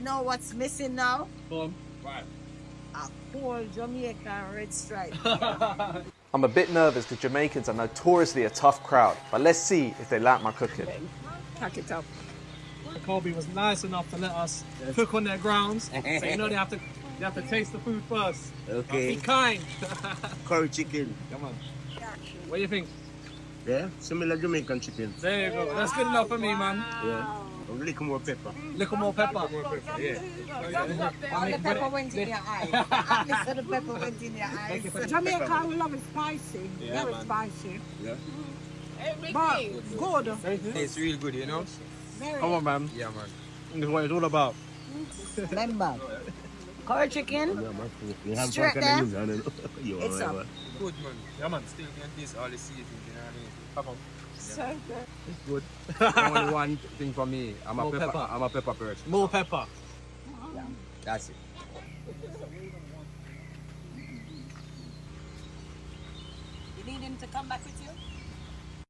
You know what's missing now? Boom. Right. A whole Jamaican red stripe. I'm a bit nervous because Jamaicans are notoriously a tough crowd, but let's see if they like my cooking. Pack it up. Kobe was nice enough to let us cook on their grounds, so you know they have to taste the food first. Okay. Be kind. Curry chicken. Come on. What do you think? Yeah, similar Jamaican chicken. There you go. That's good enough for me, man. Yeah. A little more pepper. Little more pepper. Yeah. All the pepper went in your eye. At least the pepper went in your eyes. Jamaica, we love it spicy. Yeah, Very man. spicy. Yeah. But good. It's real good, you know? Very. Come on, man. Yeah, man. This is what it's all about. Remember. Curry chicken. Yeah, man. You have Straight some there. kind of news, you It's alright, up. Good, man. Yeah, man. Still can taste all the seasons, you know what I mean? Come on. So good. It's good. Only one thing for me. I'm More pepper. I'm a pepper person. More pepper. That's it. You need him to come back with you?